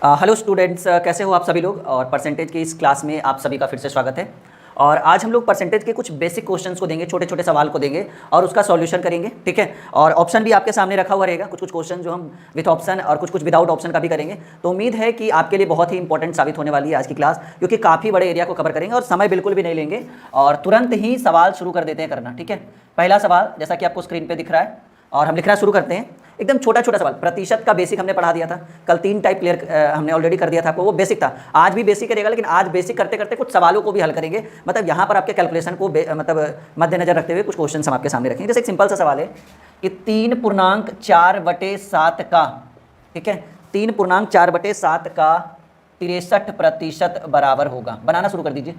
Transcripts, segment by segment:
Hello students, कैसे हो आप सभी लोग। और परसेंटेज की इस क्लास में आप सभी का फिर से स्वागत है। और आज हम लोग परसेंटेज के कुछ बेसिक क्वेश्चंस को देंगे, छोटे छोटे सवाल को देंगे और उसका सॉल्यूशन करेंगे, ठीक है। और ऑप्शन भी आपके सामने रखा हुआ रहेगा, कुछ कुछ क्वेश्चन जो हम विथ ऑप्शन और कुछ कुछ विदाउट ऑप्शन का भी करेंगे। तो उम्मीद है कि आपके लिए बहुत ही इंपॉर्टेंट साबित होने वाली है आज की क्लास, क्योंकि काफ़ी बड़े एरिया को कवर करेंगे और समय बिल्कुल भी नहीं लेंगे और तुरंत ही सवाल शुरू कर देते हैं करना, ठीक है। पहला सवाल जैसा कि आपको स्क्रीन पर दिख रहा है और हम लिखना शुरू करते हैं। एकदम छोटा छोटा सवाल, प्रतिशत का बेसिक हमने पढ़ा दिया था कल, 3 टाइप क्लियर हमने ऑलरेडी कर दिया था आपको, वो बेसिक था। आज भी बेसिक करेगा, लेकिन आज बेसिक करते करते कुछ सवालों को भी हल करेंगे। मतलब यहाँ पर आपके कैलकुलेशन को मतलब मद्देनजर रखते हुए कुछ क्वेश्चन हम आपके सामने रखेंगे। जैसे एक सिंपल सा सवाल है कि 3.4/7 का, ठीक है, 3.4/7 का 63% बराबर होगा। बनाना शुरू कर दीजिए।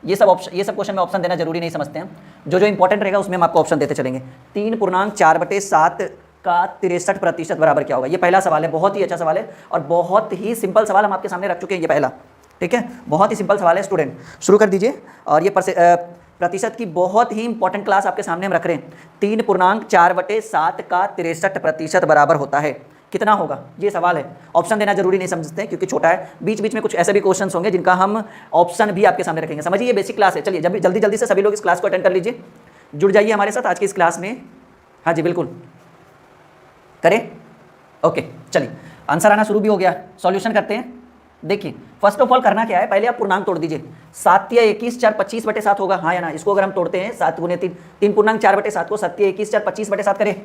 ये सब क्वेश्चन में ऑप्शन देना जरूरी नहीं समझते हैं, जो इंपॉर्टेंट रहेगा उसमें हम आपको ऑप्शन देते चलेंगे। 3.4/7 का 63% बराबर क्या होगा। ये पहला सवाल है, बहुत ही अच्छा सवाल है और बहुत ही सिंपल सवाल हम आपके सामने रख चुके हैं। ये पहला, ठीक है, बहुत ही सिंपल सवाल है। स्टूडेंट शुरू कर दीजिए। और ये प्रतिशत की बहुत ही इंपॉर्टेंट क्लास आपके सामने हम रख रहे हैं। 3.4/7 का 63% बराबर होता है, कितना होगा, ये सवाल है। ऑप्शन देना जरूरी नहीं समझते हैं क्योंकि छोटा है। बीच बीच में कुछ ऐसे भी क्वेश्चंस होंगे जिनका हम ऑप्शन भी आपके सामने रखेंगे। समझिए, ये बेसिक क्लास है। चलिए जल्दी जल्दी से सभी लोग इस क्लास को अटेंड कर लीजिए, जुड़ जाइए हमारे साथ आज की इस क्लास में। हाँ जी, बिल्कुल करें। ओके, चलिए आंसर आना शुरू भी हो गया, सॉल्यूशन करते हैं। देखिए, फर्स्ट ऑफ ऑल करना क्या है, पहले आप पूर्णांक तोड़ दीजिए। 7 या 21 4 25/7 होगा, हाँ या ना। इसको अगर हम तोड़ते हैं 7 × 3, 3.4/7 को 7 या 21 4 25/7 करें,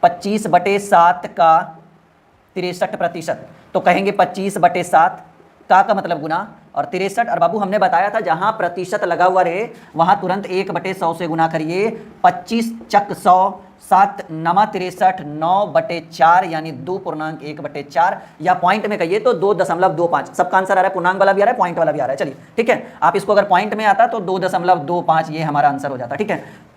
25/7 का 63%। तो कहेंगे 25/7 का मतलब गुना और 63। और बाबू हमने बताया था जहां प्रतिशत लगा हुआ रहे वहां तुरंत 1/100 से गुना करिए। 25 × 100 7 9 63 9/4 यानी 2.1/4, या पॉइंट में कहिए तो 2.25। सबका आंसर आ रहा है, पूर्णांक वाला भी आ रहा है, पॉइंट वाला भी आ रहा है। चलिए ठीक है, आप इसको अगर पॉइंट में आता तो 2.25 ये हमारा आंसर हो जाता, ठीक है।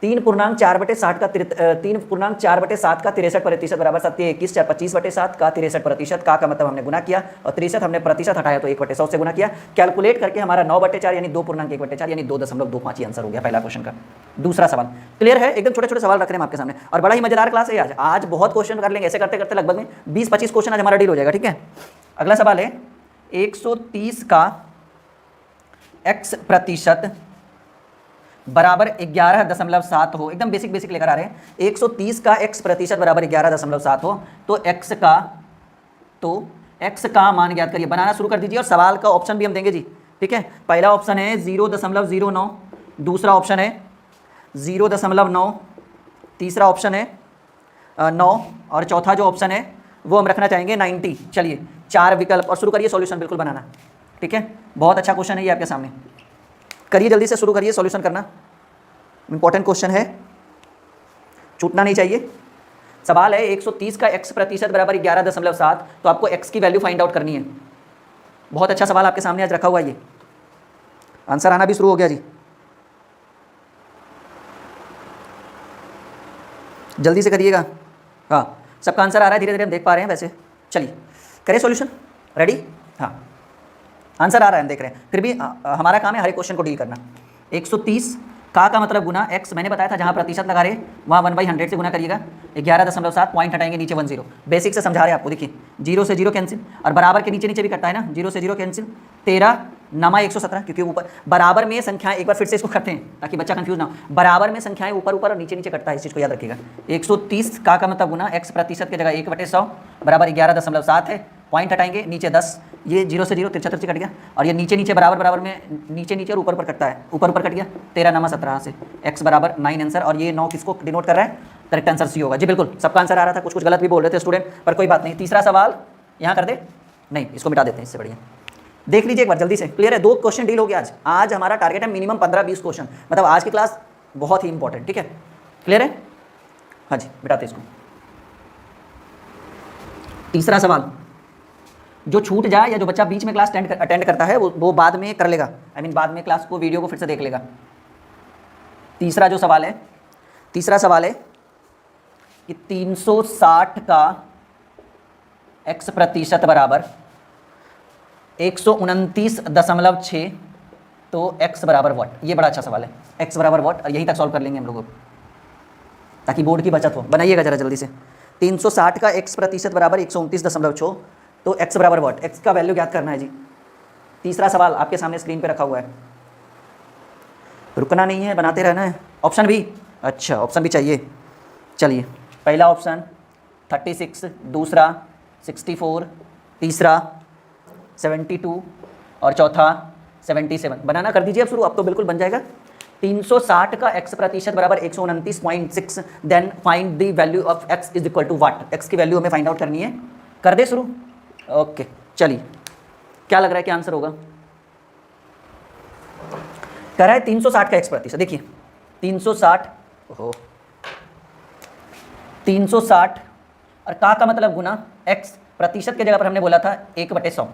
3.4/7 का 63% बराबर 7 या 21 4 25/7 का 63% का मतलब हमने गुना किया और 63 हमने प्रतिशत हटाया तो 1/100 से गुना किया। कैलकुलेट करके हमारा 9/4 यानी 2.1/4 यानी 2.25 आंसर हो गया पहला क्वेश्चन का। दूसरा सवाल क्लियर है, एकदम छोटे छोटे सवाल रख रहे हैं हम आपके सामने और बड़ा ही मजेदार क्लास है आज। आज बहुत क्वेश्चन कर लेंगे, ऐसे करते करते लगभग में 20-25 क्वेश्चन आज हमारा डील हो जाएगा, ठीक है। अगला सवाल है 130 का x% बराबर 11.7 हो। एकदम बेसिक लेकर आ रहे हैं। 130 का x% बराबर 11.7 हो तो x का मान ज्ञात करिए। बनाना शुरू कर दीजिए और सवाल का ऑप्शन भी हम देंगे जी, ठीक है। पहला ऑप्शन है 0.09, दूसरा ऑप्शन है 0.9, तीसरा ऑप्शन है 9 और चौथा जो ऑप्शन है वो हम रखना चाहेंगे 90। चलिए 4 विकल्प और शुरू करिए सॉल्यूशन बिल्कुल बनाना, ठीक है। बहुत अच्छा क्वेश्चन है ये आपके सामने, करिए जल्दी से शुरू करिए सॉल्यूशन करना। इंपॉर्टेंट क्वेश्चन है, छूटना नहीं चाहिए। सवाल है 130 का x% बराबर 11.7, तो आपको x की वैल्यू फाइंड आउट करनी है। बहुत अच्छा सवाल आपके सामने आज रखा हुआ है। ये आंसर आना भी शुरू हो गया जी, जल्दी से करिएगा। हाँ, सबका आंसर आ रहा है, धीरे धीरे हम देख पा रहे हैं वैसे। चलिए करें सॉल्यूशन, रेडी। हाँ, आंसर आ रहा है, हम देख रहे हैं। फिर भी हमारा काम है हर एक क्वेश्चन को डील करना। 130 का मतलब गुना x, मैंने बताया था जहां प्रतिशत लगा रहे वहां 1/100 से गुना करिएगा। 11.7 पॉइंट हटाएंगे नीचे 10। बेसिक से समझा रहे हैं आपको, देखिए 0 से 0 कैंसिल और बराबर के नीचे नीचे भी कटता है ना, 0 से 0 कैंसिल। 13 9 117, क्योंकि ऊपर बराबर में संख्याएं, एक बार फिर से इसको करते हैं ताकि बच्चा कंफ्यूज ना हो। बराबर में संख्याएं ऊपर ऊपर और नीचे नीचे कटता है, इस चीज़ को याद रखिएगा। 130 का मतलब गुना x% की जगह 1/100 बराबर 11.7 है। पॉइंट हटाएंगे नीचे 10, ये 0 से 0 73 कट गया और ये नीचे नीचे बराबर में नीचे नीचे और ऊपर ऊपर कटता है, ऊपर ऊपर कट गया। 13 9 17 से x बराबर 9 आंसर। और ये 9 किसको डिनोट कर रहा है, करेक्ट आंसर सी होगा जी, बिल्कुल। सबका आंसर आ रहा था, कुछ कुछ गलत भी बोल रहे थे स्टूडेंट, पर कोई बात नहीं। तीसरा सवाल यहाँ कर दे, नहीं इसको मिटा देते हैं, इससे बढ़िया। देख लीजिए एक बार जल्दी से, क्लियर है। 2 क्वेश्चन डील हो गया आज। आज हमारा टारगेट है मिनिमम 15-20 क्वेश्चन, मतलब आज की क्लास बहुत ही इंपॉर्टेंट, ठीक है। क्लियर है, हाँ जी, मिटाते इसको। तीसरा सवाल, जो छूट जाए या जो बच्चा बीच में क्लास अटेंड करता है वो बाद में कर लेगा, बाद में क्लास को, वीडियो को फिर से देख लेगा। तीसरा जो सवाल है, तीसरा सवाल है कि 360 का x% बराबर 129.6 तो x बराबर व्हाट। ये बड़ा अच्छा सवाल है, x बराबर व्हाट, और यहीं तक सॉल्व कर लेंगे हम लोग ताकि बोर्ड की बचत हो। बनाइएगा जरा जल्दी से। 360 का x% बराबर 129.6 तो x बराबर व्हाट, x का वैल्यू ज्ञात करना है जी। तीसरा सवाल आपके सामने स्क्रीन पे रखा हुआ है, रुकना नहीं है, बनाते रहना है। ऑप्शन भी, अच्छा ऑप्शन भी चाहिए। चलिए, पहला ऑप्शन 36, दूसरा 64, तीसरा 72 और चौथा 77। बनाना कर दीजिए अब शुरू, अब तो बिल्कुल बन जाएगा। 360 का x प्रतिशत बराबर 129.6, then find the value of x is equal to what, x की वैल्यू हमें फाइंड आउट करनी है। कर दे शुरू, ओके चलिए, क्या लग रहा है क्या आंसर होगा? कह रहा है 360 का x प्रतिशत, देखिए 360, ओहो 360 और का मतलब गुना x, प्रतिशत के जगह पर हमने बोला था 1/100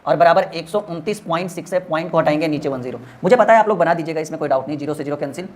और बराबर 129.6 है, पॉइंट को हटाएंगे नीचे 10। मुझे पता है आप लोग बना दीजिएगा, इसमें कोई डाउट नहीं। 0 से 0 कैंसिल,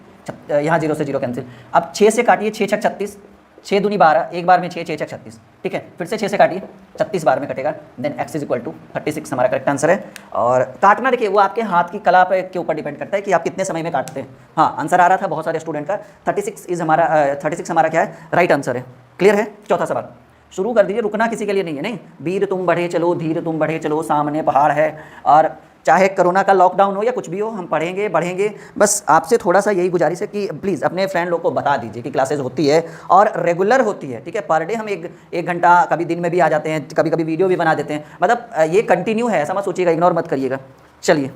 यहाँ 0 से 0 कैंसिल। अब 6 से काटिए, 6 छक 36, 6 दूनी 12, एक बार में 6, 6 छक 36, ठीक है। फिर से 6 से काटिए, 36 बार में कटेगा, then x is equal to 36 हमारा करेक्ट आंसर है। और काटना देखिए वो आपके हाथ की कला पे के ऊपर डिपेंड करता है कि आप कितने समय में काटते हैं। हाँ, आंसर आ रहा था बहुत सारे स्टूडेंट का, 36 हमारा क्या है, राइट आंसर है। क्लियर है? चौथा सवाल शुरू कर दीजिए, रुकना किसी के लिए नहीं है। नहीं, वीर तुम बढ़े चलो, धीर तुम बढ़े चलो, सामने पहाड़ है। और चाहे कोरोना का लॉकडाउन हो या कुछ भी हो, हम पढ़ेंगे बढ़ेंगे। बस आपसे थोड़ा सा यही गुजारिश है कि प्लीज़ अपने फ्रेंड लोग को बता दीजिए कि क्लासेस होती है और रेगुलर होती है, ठीक है। पर डे हम एक घंटा, कभी दिन में भी आ जाते हैं, कभी कभी वीडियो भी बना देते हैं, मतलब ये कंटिन्यू है, ऐसा मत सोचिएगा, इग्नोर मत करिएगा। चलिए,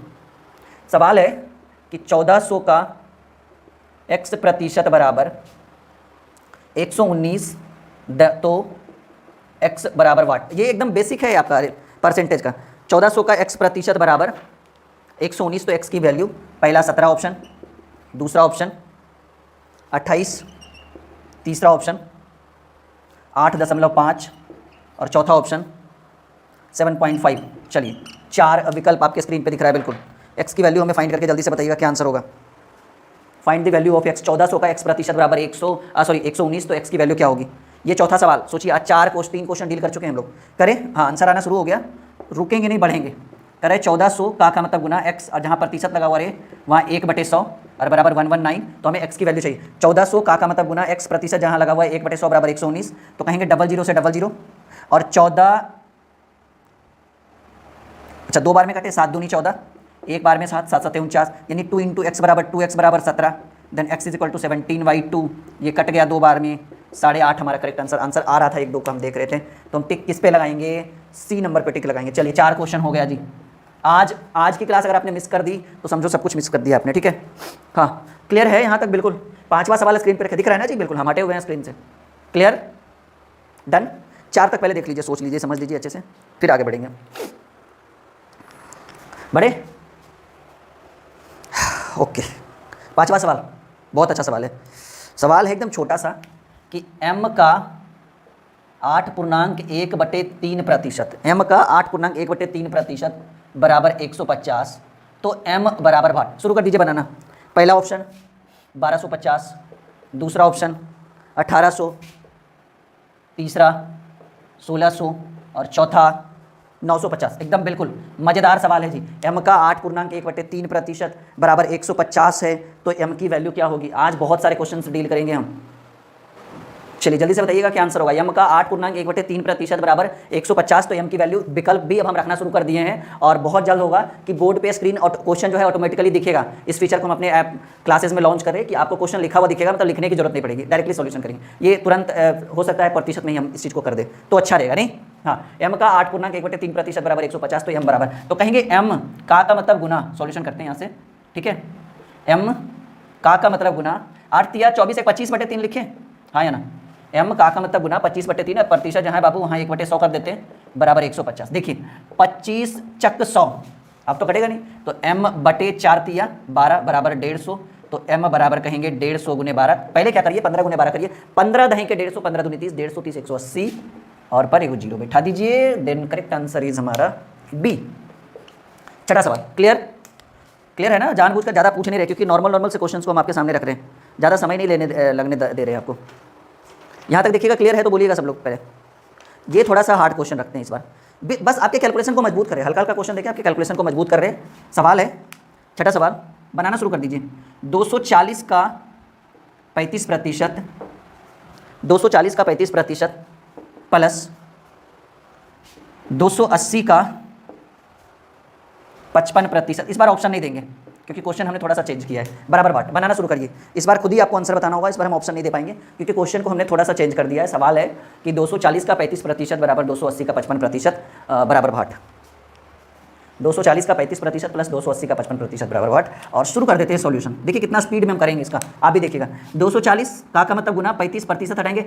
सवाल है कि 1400 का x प्रतिशत बराबर 119, तो x बराबर वाट। ये एकदम बेसिक है आपका परसेंटेज का। 1400 का x प्रतिशत बराबर 119, तो x की वैल्यू, पहला 17 ऑप्शन, दूसरा ऑप्शन 28, तीसरा ऑप्शन 8.5 और चौथा ऑप्शन 7.5। चलिए, 4 विकल्प आपके स्क्रीन पे दिख रहा है बिल्कुल। x की वैल्यू हमें फाइंड करके जल्दी से बताइएगा क्या आंसर होगा। Find the value of x, 1400 का x प्रतिशत बराबर 119, तो x की वैल्यू क्या होगी? ये चौथा सवाल। सोचिए, आज 3 क्वेश्चन डील कर चुके हैं हम लोग। करें? हाँ, आंसर आना शुरू हो गया, रुकेंगे नहीं, बढ़ेंगे। करें 1400 का मतलब गुना x, और जहाँ प्रतिशत लगा हुआ रहे वहाँ 1/100 और बराबर 119, तो हमें x की वैल्यू चाहिए। 1400 का मतलब गुना x, प्रतिशत जहाँ लगा हुआ है 1/100 बराबर 119, तो कहेंगे 00 से 00 और 14, अच्छा 2 बार में कटे, 7 दूनी 14, एक बार में 7, 7 7 49, यानी 2 × x बराबर 2x बराबर 17, then x is equal to 17/2। ये कट गया 2 बार में, 8.5 हमारा करेक्ट आंसर। आंसर आ रहा था 1-2 का हम देख रहे थे, तो हम टिक किस पे लगाएंगे? सी नंबर पे टिक लगाएंगे। चलिए, 4 क्वेश्चन हो गया जी। आज की क्लास अगर आपने मिस कर दी तो समझो सब कुछ मिस कर दिया आपने, ठीक है। हाँ, क्लियर है यहाँ तक? बिल्कुल। 5वां सवाल स्क्रीन पे दिख रहा है ना जी? बिल्कुल, हम हटे हुए हैं स्क्रीन से। क्लियर? डन? 4 तक पहले देख लीजिए, सोच लीजिए, समझ लीजिए अच्छे से, फिर आगे बढ़ेंगे। बढ़े? ओके, 5वां सवाल बहुत अच्छा सवाल है। सवाल है एकदम छोटा सा कि m का 8.1/3%, m का 8.1/3% बराबर 150, तो m बराबर भाट। शुरू कर दीजिए बनाना। पहला ऑप्शन 1250, दूसरा ऑप्शन 1800, तीसरा 1600 और चौथा 950। एकदम बिल्कुल मज़ेदार सवाल है जी। m का 8.1/3% बराबर 150 है, तो m की वैल्यू क्या होगी? आज बहुत सारे क्वेश्चंस डील करेंगे हम। चलिए जल्दी से बताइएगा क्या आंसर होगा। m का 8.1/3% बराबर 150, तो m की वैल्यू, विकल्प भी अब हम रखना शुरू कर दिए हैं और बहुत जल्द होगा कि बोर्ड पे स्क्रीन क्वेश्चन जो है ऑटोमेटिकली दिखेगा। इस फीचर को हम अपने ऐप क्लासेस में लॉन्च कर रहे हैं कि आपको क्वेश्चन लिखा हुआ दिखेगा, मतलब लिखने की जरूरत नहीं पड़ेगी, डायरेक्टली सॉल्यूशन करेंगे। ये तुरंत हो सकता है प्रतिशत में ही हम इस चीज़ को कर दें तो अच्छा रहेगा, नहीं? हाँ, m का 8.1/3% बराबर 150, तो m बराबर, तो कहेंगे m का मतलब गुना, सॉल्यूशन करते हैं यहाँ से, ठीक है। m का मतलब गुना 8 × 24 25/3 लिखें, हाँ या ना? m का मतलब गुना 25/3 है, प्रतिशत जहाँ है बाबू वहाँ 1/100 कर देते हैं, बराबर 150। देखिए 25 × 100, अब तो कटेगा नहीं, तो m/4 × 12 बराबर 150, तो m बराबर कहेंगे 150 × 12। पहले क्या करिए, 15 × 12 करिए, 15 दही के 150, 15 दूनी 30, 150 30 180 और पर एक 0 बैठा दीजिए। देन करेक्ट आंसर इज हमारा बी। छठा सवाल। क्लियर? क्लियर है ना? जानबूझ कर ज़्यादा पूछ नहीं रहे, क्योंकि नॉर्मल से क्वेश्चंस को हम आपके सामने रख रहे हैं, ज़्यादा समय नहीं लगने दे रहे हैं आपको। यहाँ तक देखिएगा, क्लियर है तो बोलिएगा सब लोग। पहले ये थोड़ा सा हार्ड क्वेश्चन रखते हैं इस बार, बस आपके कैलकुलेशन को मजबूत कर रहे हैं। हल्का क्वेश्चन देखिए, आपके कैलकुलेशन को मजबूत कर रहे हैं। सवाल है, छठा सवाल, बनाना शुरू कर दीजिए। 240 का 35%, 240 का 35% प्लस 280 का 55%। इस बार ऑप्शन नहीं देंगे क्योंकि क्वेश्चन हमने थोड़ा सा चेंज किया है। बराबर बांट, बनाना शुरू करिए। इस बार खुद ही आपको आंसर बताना होगा, इस बार हम ऑप्शन नहीं दे पाएंगे क्योंकि क्वेश्चन को हमने थोड़ा सा चेंज कर दिया है। सवाल है कि 240 का 35% बराबर 280 का 55% बराबर भाट। 240 का 35% प्लस 280 का 55% बराबर वाट। और शुरू कर देते हैं सॉल्यूशन। देखिए कितना स्पीड में हम करेंगे इसका, आप भी देखिएगा। 240 का मतलब गुना 35% हटाएंगे,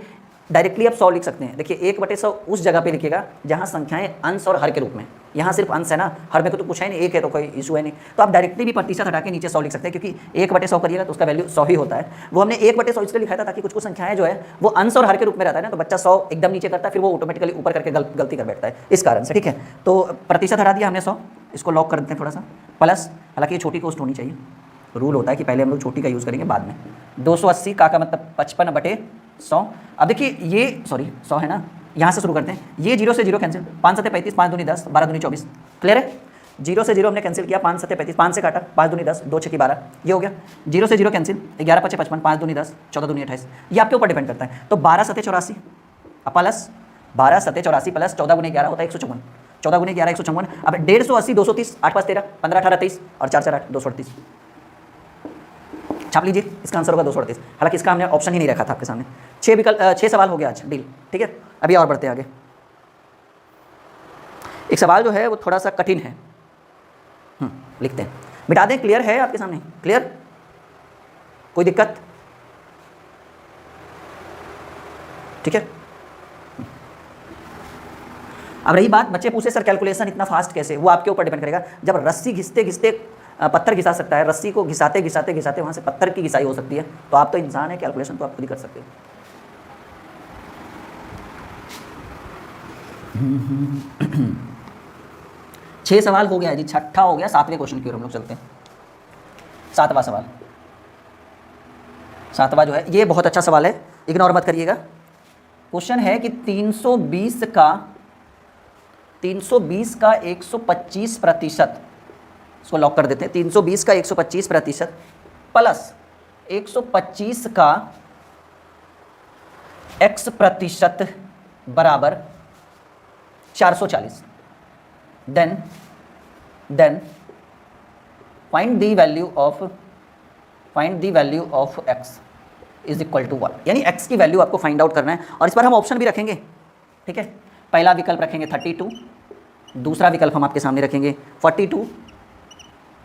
डायरेक्टली आप 100 लिख सकते हैं। देखिए 1/100 उस जगह पे लिखिएगा जहाँ संख्याएं अंश और हर के रूप में। यहाँ सिर्फ अंश है ना, हर में तो कुछ है नहीं, एक है तो कोई इशू है नहीं। तो आप डायरेक्टली भी प्रतिशत हटा के नीचे 100 लिख सकते हैं क्योंकि 1/100 करिएगा तो उसका वैल्यू 100 ही होता है। वो हमने 1/100 इसलिए लिखा था ताकि कुछ कुछ संख्याएं जो है वो अंश और हर के रूप में रहता है ना, तो बच्चा 100 एकदम नीचे करता है, फिर वो ऑटोमेटिकली ऊपर करके गलती कर बैठता है, इस कारण से। ठीक है, तो प्रतिशत हटा दिया हमने 100, इसको लॉक कर देते हैं थोड़ा सा प्लस। हालांकि ये छोटी कॉस्ट होनी चाहिए, रूल होता है कि पहले हम लोग छोटी का यूज़ करेंगे बाद में। 280 का मतलब 55/100। अब देखिए ये सॉरी 100 है ना, यहाँ से शुरू करते हैं। ये 0 से 0 कैंसिल, 5 7 35, 5 दूनी 10, 12 दूनी 24। क्लियर है? 0 से 0 हमने कैंसिल किया, 5 7 35, 5 से काटा, 5 दूनी 10, 2 6 12, ये हो गया। 0 से 0 कैंसिल, 11 5 55, 5 दूनी 10, 14 दूनी 28। ये आपके ऊपर डिपेंड करता है। तो 12 7 84 प्लस 12 7 84 प्लस 14 गुने 11 होता है 154। 14 गुने 11 154। अब 150 230, 8 5 13, 15 18 23 और 4 4 8 238। छाप लीजिए, इसका आंसर होगा 238। हालांकि इसका हमने ऑप्शन ही नहीं रखा था आपके सामने। 6 सवाल हो गया आज, डील। ठीक है, अभी और बढ़ते हैं आगे। एक सवाल जो है वो थोड़ा सा कठिन है, लिखते हैं, मिटा दें। क्लियर है आपके सामने? क्लियर? कोई दिक्कत? ठीक है। अब रही बात, बच्चे पूछे सर कैलकुलेशन इतना फास्ट कैसे, वो आपके ऊपर डिपेंड करेगा। जब रस्सी घिसते घिसते पत्थर घिसा सकता है, रस्सी को घिसाते घिसाते घिसाते वहाँ से पत्थर की घिसाई हो सकती है, तो आप तो इंसान है, कैलकुलेशन तो आप खुद ही कर सकते हो। छह सवाल हो गया है जी, छठा हो गया, 7वें क्वेश्चन की ओर हम लोग चलते हैं। 7वां सवाल, 7वां जो है ये बहुत अच्छा सवाल है, इग्नोर मत करिएगा। क्वेश्चन है कि 320 का 125%, इसको लॉक कर देते हैं। 320 का 125% प्लस 125 का x% बराबर 440। Then find the value of x is equal to 1। यानी x की वैल्यू आपको फाइंड आउट करना है। और इस पर हम ऑप्शन भी रखेंगे। ठीक है, पहला विकल्प रखेंगे 32, दूसरा विकल्प हम आपके सामने रखेंगे 42,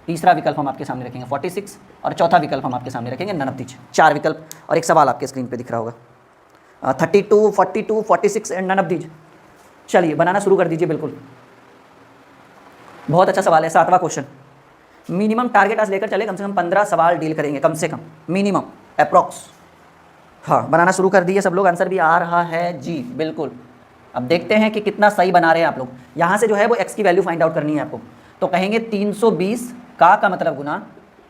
तीसरा विकल्प हम आपके सामने रखेंगे 46 और चौथा विकल्प हम आपके सामने रखेंगे नन ऑफ दीज। 4 विकल्प और एक सवाल आपके स्क्रीन पे दिख रहा होगा, 32, 42, 46 एंड नन ऑफ दीज। चलिए बनाना शुरू कर दीजिए। बिल्कुल बहुत अच्छा सवाल है। 7वां क्वेश्चन, मिनिमम टारगेट आज लेकर चले, कम से कम 15 सवाल डील करेंगे, कम से कम मिनिमम अप्रॉक्स। हाँ, बनाना शुरू कर दिए सब लोग, आंसर भी आ रहा है जी, बिल्कुल। अब देखते हैं कि कितना सही बना रहे हैं आप लोग। यहाँ से जो है वो x की वैल्यू फाइंड आउट करनी है आपको। तो कहेंगे 320 का मतलब गुना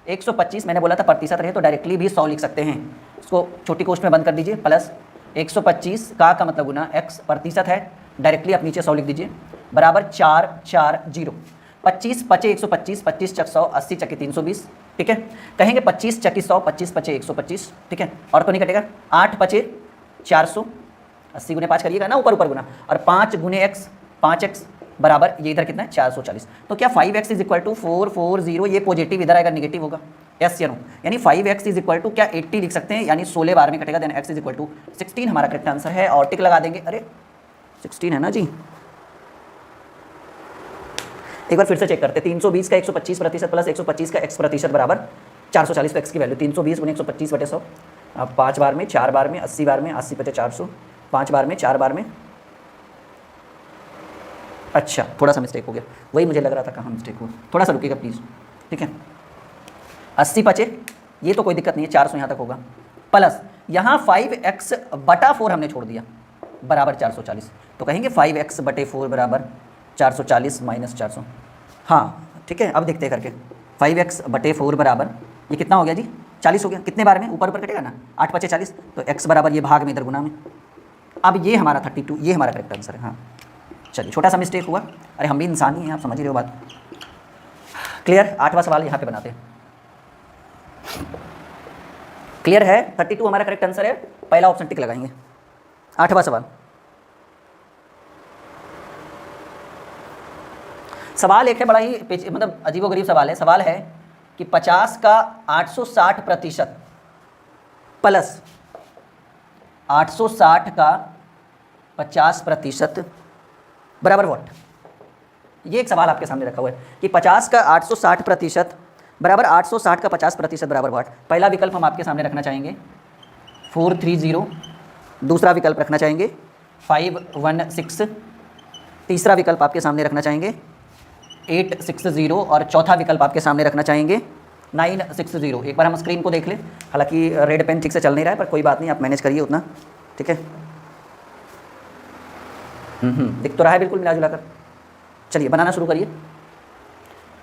125, मैंने बोला था प्रतिशत रहे तो डायरेक्टली भी 100 लिख सकते हैं। इसको छोटी कोष्ठ में बंद कर दीजिए, प्लस 125 का मतलब गुना x प्रतिशत है, डायरेक्टली आप नीचे 100 लिख दीजिए, बराबर 440। 25 पचे 125, 25 चक 100, 80 चके 320। ठीक है, कहेंगे 25 चकी 100, 25 पचे 125। ठीक है, और तो नहीं कटेगा। 8 पचे 400, 80 गुने 5 करिएगा ना, ऊपर ऊपर गुना, और 5 गुने x, 5x बराबर ये इधर कितना है 440। तो क्या 5x इज इक्वल टू 440, ये पॉजिटिव इधर आएगा, निगेटिव होगा, यस या नो? यानी 5x इज इक्वल टू क्या 80 लिख सकते हैं, यानी 16 बार में कटेगा, then x is equal to 16 हमारा करेक्ट आंसर है। और टिक लगा देंगे। अरे 16 है ना जी। एक बार फिर से चेक करते हैं। 320 का 125% प्लस 125 का x% बराबर 440। तो x की वैल्यू 320 गुने 125/100, 5 बार में, 4 बार में, 80 बार में, 80 पचे 400, 5 बार में, 4 बार में। अच्छा, थोड़ा सा मिस्टेक हो गया, वही मुझे लग रहा था कहाँ मिस्टेक हुआ, थोड़ा सा रुकिएगा प्लीज़। ठीक है, 80 पचे, ये तो कोई दिक्कत नहीं है, 400 यहाँ तक होगा, प्लस यहाँ 5x/4 हमने छोड़ दिया, बराबर 440। तो कहेंगे 5x/4 बराबर 440 माइनस 400। हाँ ठीक है, अब देखते हैं करके। 5x/4 बराबर ये कितना हो गया जी, 40 हो गया। कितने बार में, ऊपर ऊपर कटेगा ना, 8 पचे 40, तो x बराबर ये भाग में इधर गुना में। अब ये हमारा 32, ये हमारा करेक्ट आंसर है। हाँ चलिए, छोटा सा मिस्टेक हुआ, अरे हम भी इंसान ही हैं, आप समझ ही रहे हो बात। क्लियर? 8वां सवाल यहाँ पे बनाते हैं। क्लियर है? 32 हमारा करेक्ट आंसर है, पहला ऑप्शन टिक लगाएंगे। 8वां सवाल, सवाल एक है बड़ा ही मतलब अजीबोगरीब सवाल है। सवाल है कि 50 का 860% प्लस 860 का 50% बराबर व्हाट। ये एक सवाल आपके सामने रखा हुआ है कि 50 का 860% बराबर 860 का 50% बराबर व्हाट। पहला विकल्प हम आपके सामने रखना चाहेंगे 430, दूसरा विकल्प रखना चाहेंगे 516, तीसरा विकल्प आपके सामने रखना चाहेंगे 860 और चौथा विकल्प आपके सामने रखना चाहेंगे 960। एक बार हम स्क्रीन को देख लें, हालांकि रेड पेन ठीक से चल नहीं रहा है पर कोई बात नहीं, आप मैनेज करिए उतना, ठीक है। दिख तो रहा है बिल्कुल मिला जुला कर। चलिए बनाना शुरू करिए।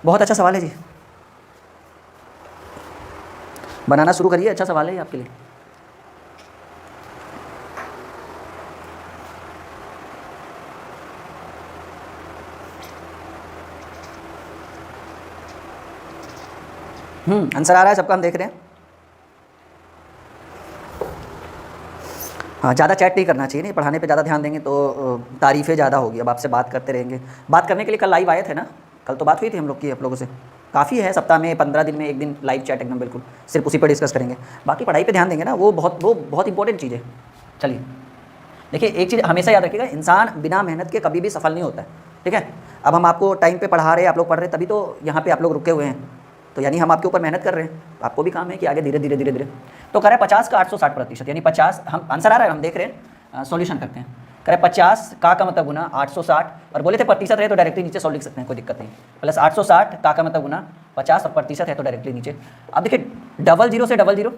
बहुत अच्छा सवाल है जी, बनाना शुरू करिए, अच्छा सवाल है ये आपके लिए। आंसर आ रहा है सबका, हम देख रहे हैं। हाँ, ज़्यादा चैट नहीं करना चाहिए, नहीं पढ़ाने पे ज़्यादा ध्यान देंगे तो तारीफ़ें ज़्यादा होगी। अब आपसे बात करते रहेंगे, बात करने के लिए कल लाइव आए थे ना, कल तो बात हुई थी हम लोग की आप लोगों से। काफ़ी है, सप्ताह में 15 दिन में एक दिन लाइव चैट एकदम बिल्कुल, सिर्फ उसी पर डिस्कस करेंगे। बाकी पढ़ाई पे ध्यान देंगे ना, वो बहुत इंपॉर्टेंट चीज़ है। चलिए देखिए, एक चीज़ हमेशा याद रखिएगा, इंसान बिना मेहनत के कभी भी सफल नहीं होता है, ठीक है। अब हम आपको टाइम पे पढ़ा रहे हैं, आप लोग पढ़ रहे हैं, तभी तो यहाँ पे आप लोग रुके हुए हैं, तो यानी हम आपके ऊपर मेहनत कर रहे हैं। आपको भी काम है कि आगे धीरे धीरे धीरे धीरे। तो कह रहे 50 का 860%, यानी 50, हम आंसर आ रहा है, हम देख रहे हैं, सॉल्यूशन करते हैं। कह रहे 50 का मतलब गुना 860, और बोले थे प्रतिशत है तो डायरेक्टली नीचे सॉल्व लिख सकते हैं, कोई दिक्कत नहीं। प्लस 860 का मतलब गुना 50 और प्रतिशत है तो डायरेक्टली नीचे। अब देखिए 00 से 00,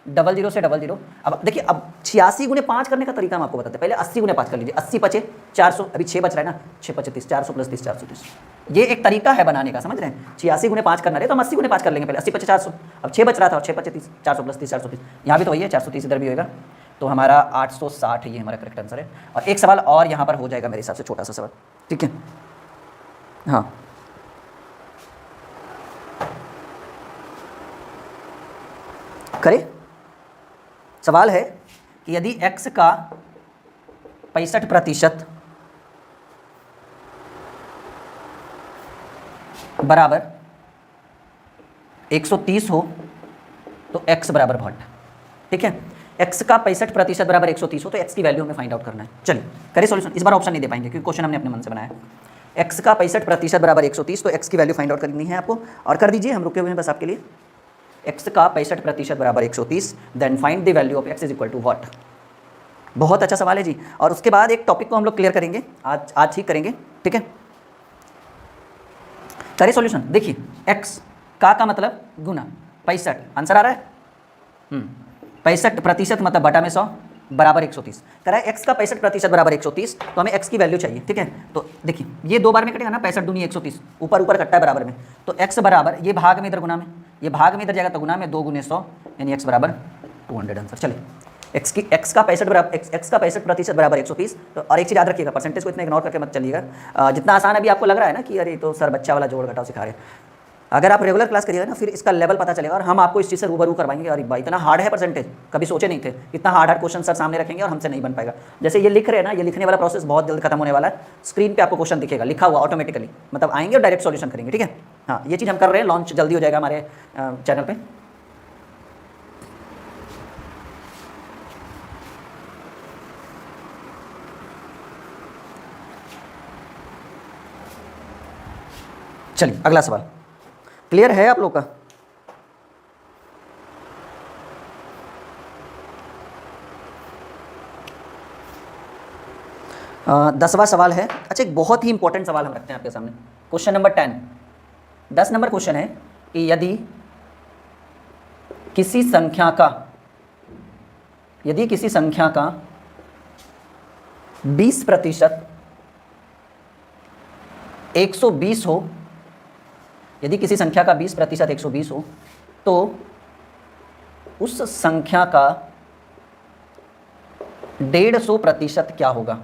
00 से 00। अब देखिए, अब 86 गुने 5 करने का तरीका हम आपको बताते हैं। पहले 80 गुने 5 कर लीजिए, 80 पचे 400, अभी 6 बच रहा है ना, 6 पचे 30, 400 प्लस 30, 430। ये एक तरीका है बनाने का, समझ रहे हैं। 86 गुने 5 करना है तो हम 80 गुने 5 कर लेंगे पहले, 80 पचे 400। अब 6 बच रहा था, और 6 पचे 30, 400 प्लस 30, 430। यहाँ भी तो वही है, 430 इधर भी होगा, तो हमारा 860 ये हमारा करेक्ट आंसर है। और एक सवाल और यहाँ पर हो जाएगा मेरे हिसाब से, छोटा सा सवाल, ठीक है। हाँ, करें। सवाल है कि यदि x का 65% बराबर 130 हो तो x बराबर व्हाट, ठीक है। x का 65% बराबर 130 हो तो x की वैल्यू हमें फाइंड आउट करना है। चलिए करें सॉल्यूशन। इस बार ऑप्शन नहीं दे पाएंगे क्योंकि क्वेश्चन हमने अपने मन से बनाया है। x का 65% बराबर 130, तो x की वैल्यू फाइंड आउट करनी है आपको, और कर दीजिए, हम रुके हुए हैं बस आपके लिए। x का 65% बराबर 130, then find the value of x is equal to what. बहुत अच्छा सवाल है जी। और उसके बाद एक टॉपिक को हम लोग क्लियर करेंगे, आज ही करेंगे, ठीक है। करें सॉल्यूशन। देखिए x का मतलब गुना 65, आंसर आ रहा है 65% मतलब बटा में 100 बराबर 130। करा है x का 65% बराबर 130, तो हमें x की वैल्यू चाहिए, ठीक है। तो देखिए ये 2 बार में कटेगा ना, 65 दूनी 130, ऊपर ऊपर कटता है बराबर में, तो x बराबर, ये भाग में इधर गुना में, ये भाग में इधर जाएगा तो गुना में, 2 गुने 100 यानी x बराबर 200 आंसर। चलिए x का 65% बराबर 130। तो और एक चीज़ याद रखिएगा, परसेंटेज को इतना इग्नोर करके मत चलिएगा। जितना आसान अभी आपको लग रहा है ना कि अरे तो सर बच्चा वाला जोड़ घटाव सिखा रहे हैं, अगर आप रेगुलर क्लास करिएगा ना, फिर इसका लेवल पता चलेगा और हम आपको इस चीज़ से रूबरू करवाएंगे। अरे भाई इतना हार्ड है परसेंटेज, कभी सोचे नहीं थे इतना हार्ड क्वेश्चन सर सामने रखेंगे और हमसे नहीं बन पाएगा। जैसे ये लिख रहे हैं ना, ये लिखने वाला प्रोसेस बहुत जल्द खत्म होने वाला है। स्क्रीन पे आपको क्वेश्चन दिखेगा लिखा हुआ ऑटोमेटिकली, मतलब आएंगे और डायरेक्ट सॉल्यूशन करेंगे, ठीक है। हाँ, ये चीज़ हम कर रहे हैं, लॉन्च जल्दी हो जाएगा हमारे चैनल पर। चलिए अगला सवाल क्लियर है आप लोग का। दसवां सवाल है। अच्छा, एक बहुत ही इंपॉर्टेंट सवाल हम रखते हैं आपके सामने, क्वेश्चन नंबर 10, 10 नंबर क्वेश्चन है कि यदि किसी संख्या का 20% 120 हो, यदि किसी संख्या का 20% 120 हो, तो उस संख्या का 150% क्या होगा।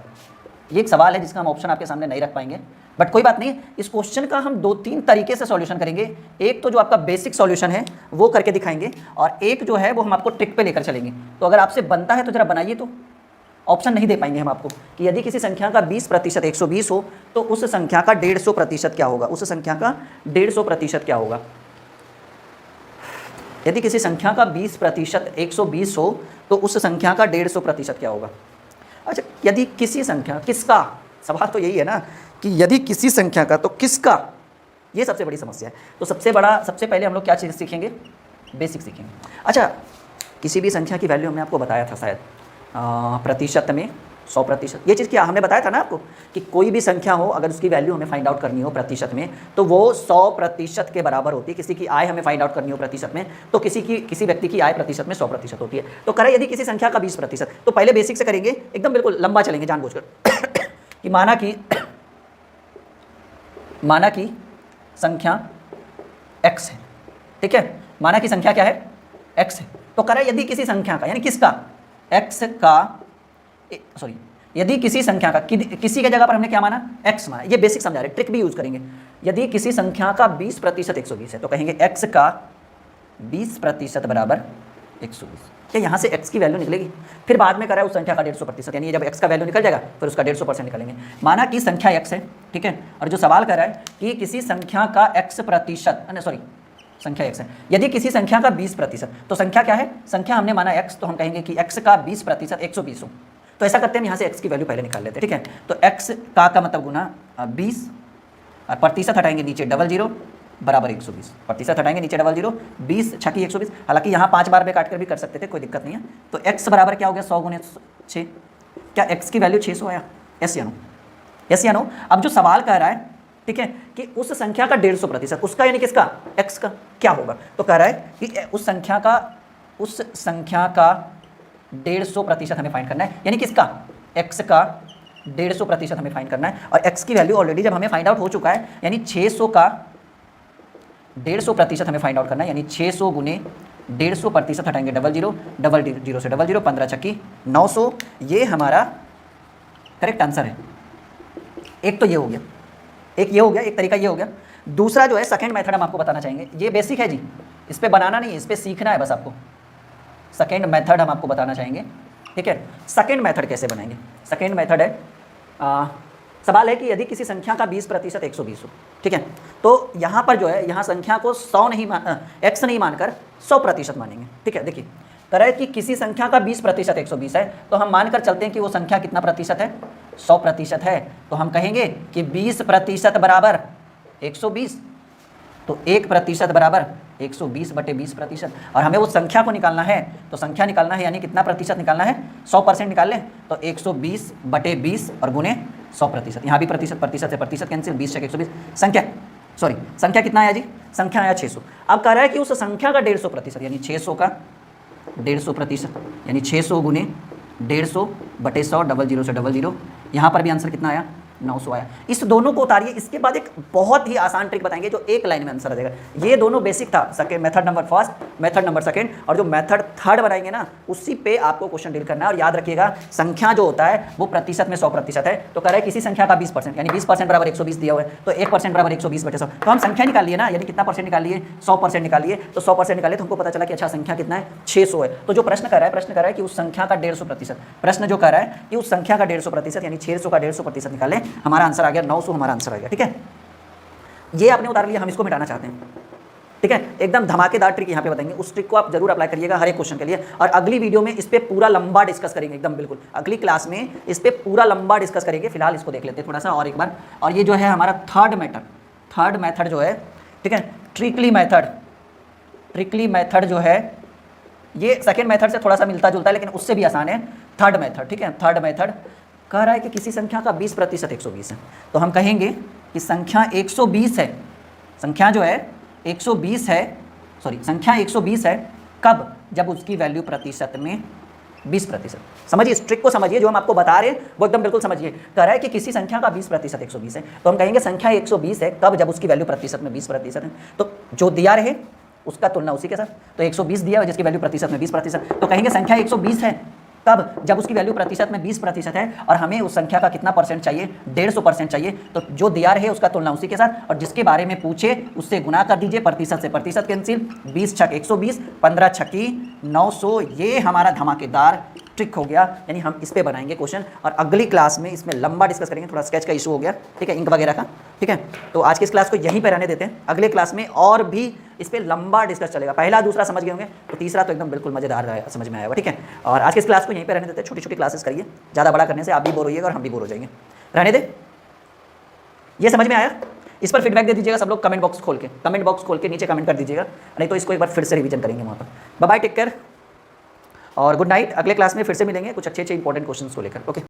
ये एक सवाल है जिसका हम ऑप्शन आपके सामने नहीं रख पाएंगे, बट कोई बात नहीं। इस क्वेश्चन का हम 2-3 तरीके से सॉल्यूशन करेंगे। एक तो जो आपका बेसिक सॉल्यूशन है वो करके दिखाएंगे, और एक जो है वो हम आपको ट्रिक पे लेकर चलेंगे। तो अगर आपसे बनता है तो जरा बनाइए तो, ऑप्शन नहीं दे पाएंगे हम आपको कि यदि किसी संख्या का 20% 120 हो तो उस संख्या का 150% क्या होगा, उस संख्या का 150% क्या होगा। यदि किसी संख्या का 20% 120 हो तो उस संख्या का 150% क्या होगा। अच्छा, यदि किसी संख्या, किसका, सवाल तो यही है ना कि यदि किसी संख्या का तो किसका, ये सबसे बड़ी समस्या है। तो सबसे पहले हम लोग क्या चीज़ सीखेंगे, बेसिक सीखेंगे। अच्छा, किसी भी संख्या की वैल्यू हमने आपको बताया था शायद प्रतिशत में 100%, ये चीज़ क्या हमने बताया था ना आपको कि कोई भी संख्या हो अगर उसकी वैल्यू हमें फाइंड आउट करनी हो प्रतिशत में तो वो 100% के बराबर होती है। किसी की आय हमें फाइंड आउट करनी हो प्रतिशत में तो किसी व्यक्ति की आय प्रतिशत में 100% होती है। तो करें यदि किसी संख्या का 20%, तो पहले बेसिक से करेंगे, एकदम बिल्कुल लंबा चलेंगे जानबूझकर कि माना कि संख्या x है, ठीक है, माना कि संख्या क्या है, x है। तो करें यदि किसी संख्या का, यानी किसका, x का, सॉरी, यदि किसी संख्या का, किसी के जगह पर हमने क्या माना, x माना, ये बेसिक समझा रहे, ट्रिक भी यूज करेंगे। यदि किसी संख्या का 20% 120 है तो कहेंगे x का 20% बराबर 120। क्या यहाँ से x की वैल्यू निकलेगी, फिर बाद में करा उस संख्या का 150%, यानी जब x का वैल्यू निकल जाएगा फिर उसका 150% निकालेंगे। माना कि संख्या x है, ठीक है, और जो सवाल कर रहा है कि किसी संख्या का संख्या x है, यदि किसी संख्या का 20%, तो संख्या क्या है, संख्या हमने माना x, तो हम कहेंगे कि x का 20% 120 हो। तो ऐसा करते हैं, हम यहाँ से x की वैल्यू पहले निकाल लेते हैं, ठीक है। तो x का मतलब गुना 20 और प्रतिशत हटाएंगे नीचे 00 बराबर 120, प्रतिशत हटाएंगे नीचे 00, 20 छकी 120। हालांकि यहाँ 5 बार में काट कर भी कर सकते थे, कोई दिक्कत नहीं है। तो x बराबर क्या हो गया, 100 गुने 6। क्या x की वैल्यू 600 आया, यस या नो, यस या नो। अब जो सवाल कह रहा है, ठीक है, कि उस संख्या का 150%, उसका यानी किसका, x का क्या होगा। तो कह रहा है कि उस संख्या का 150% हमें फाइंड करना है, यानी किसका, x का 150% हमें फाइंड करना है। और x की वैल्यू ऑलरेडी जब हमें फाइंड आउट हो चुका है, यानी 600 का 150% हमें फाइंड आउट करना है, यानी 600 गुने 150% हटाएंगे 00, 00 से 00, 15 छक्की 900, ये हमारा करेक्ट आंसर है। एक तो ये हो गया, एक तरीका ये हो गया। दूसरा जो है सेकंड मेथड हम आपको बताना चाहेंगे, ये बेसिक है जी, इस पे बनाना नहीं है, इस पे सीखना है बस आपको। सेकंड मेथड हम आपको बताना चाहेंगे, ठीक है। सेकंड मेथड कैसे बनाएंगे, सेकंड मेथड है, सवाल है कि यदि किसी संख्या का 20% 120 हो, ठीक है, तो यहाँ पर जो है, यहाँ संख्या को 100 नहीं x नहीं मानकर 100% मानेंगे, ठीक है। देखिए कह रहा है कि किसी संख्या का 20% 120 है, तो हम मानकर चलते हैं कि वो संख्या कितना प्रतिशत है, 100% है। तो हम कहेंगे कि 20% बराबर 120, तो 1% बराबर 120 बटे 20%। और हमें वो संख्या को निकालना है, तो संख्या निकालना है, यानी कितना प्रतिशत निकालना है, 100% निकाल लें, तो 120 बटे 20 और गुने 100%। यहाँ भी प्रतिशत से प्रतिशत कैंसिल, 20 से 120, संख्या कितना आया जी, संख्या आया 600। अब कह रहा है कि उस संख्या का 150%, यानी 600 का 150%, यानी 600 गुने 150 बटे 100, 00 से 00, यहाँ पर भी आंसर कितना आया, 900 आया। इस दोनों को उतारिए, इसके बाद एक बहुत ही आसान ट्रिक बताएंगे जो एक लाइन में आंसर आ जाएगा। ये दोनों बेसिक था, second method number first, method number second, और जो मेथड थर्ड बनाएंगे ना, उसी पे आपको क्वेश्चन डील करना है। और याद रखिएगा, संख्या जो होता है वो प्रतिशत में 100% है। तो कह रहा है किसी संख्या का 20%, यानी 20% बराबर 120 दिया हुआ है, तो 1% बराबर 120 बटे 100। तो हम संख्या निकाल लिए ना, यानी कितना परसेंट निकाल लिए, 100% निकाल लिए। तो 100% निकाले तो हमको पता चला कि अच्छा संख्या कितना है, 600 है। तो जो प्रश्न कर रहा है कि उस संख्या का 150%, प्रश्न जो कर रहा है कि उस संख्या का 150%, यानी 600 का 150% निकालें, हमारा आंसर आ गया 900, हमारा आंसर आ गया, ठीक है। ये आपने उतार लिया, हम इसको मिटाना चाहते हैं, ठीक है। एकदम धमाकेदार ट्रिक यहाँ पे बताएंगे, उस ट्रिक को आप जरूर अप्लाई करिएगा हर एक क्वेश्चन के लिए। और अगली वीडियो में इस पे पूरा लंबा डिस्कस करेंगे, एकदम बिल्कुल अगली क्लास में इस पे पूरा लंबा डिस्कस करेंगे। फिलहाल इसको देख लेते हैं थोड़ा सा और एक बार। और ये जो है हमारा थर्ड मेथड जो है, ठीक है, ट्रिकली मेथड जो है, ये सेकेंड मेथड से थोड़ा सा मिलता जुलता है, लेकिन उससे भी आसान है थर्ड मेथड, ठीक है। थर्ड मेथड कह रहा है कि किसी संख्या का 20% 120 है, तो हम कहेंगे कि संख्या 120 है, संख्या जो है 120 है, संख्या 120 है कब, जब उसकी वैल्यू प्रतिशत में 20%। समझिए इस ट्रिक को, समझिए जो हम आपको बता रहे हैं वो एकदम बिल्कुल समझिए। कह रहा है कि किसी संख्या का 20% 120 है, तो हम कहेंगे संख्या 120 है कब, जब उसकी वैल्यू प्रतिशत में 20% है। तो जो दिया रहे उसका तुलना उसी के साथ, तो 120 दिया है जिसकी वैल्यू प्रतिशत में 20%, तो कहेंगे संख्या 120 है कब, जब उसकी वैल्यू प्रतिशत में 20% है, और हमें उस संख्या का कितना परसेंट चाहिए, 150% चाहिए। तो जो दिया रहे उसका तुलना उसी के साथ, और जिसके बारे में पूछे उससे गुना कर दीजिए, प्रतिशत से प्रतिशत कैंसिल, 20 छक 120, 15 छकी 900। ये हमारा धमाकेदार स्ट्रिक्ट हो गया, यानी हम इस पे बनाएंगे क्वेश्चन और अगली क्लास में इसमें लंबा डिस्कस करेंगे। थोड़ा स्केच का इशू हो गया, ठीक है, इंक वगैरह का, ठीक है। तो आज की इस क्लास को यहीं पे रहने देते हैं, अगले क्लास में और भी इस पर लंबा डिस्कस चलेगा। पहला दूसरा समझ गए होंगे तो तीसरा तो एकदम बिल्कुल मजेदार समझ में आया होगा, ठीक है। और आज की इस क्लास को यहीं पे रहने देते हैं, छोटी छोटी क्लासेस करिए, ज़्यादा बड़ा करने से आप भी बोर होइएगा और हम भी बोर हो जाएंगे। रहने दे, ये समझ में आया? इस पर फीडबैक दे दीजिएगा सब लोग कमेंट बॉक्स खोल के, कमेंट बॉक्स खोल के नीचे कमेंट कर दीजिएगा, नहीं तो इसको एक बार फिर से रिवीजन करेंगे वहाँ पर। बाय बाय, टेक केयर और गुड नाइट। अगले क्लास में फिर से मिलेंगे कुछ अच्छे इंपॉर्टेंट क्वेश्चंस को लेकर। ओके।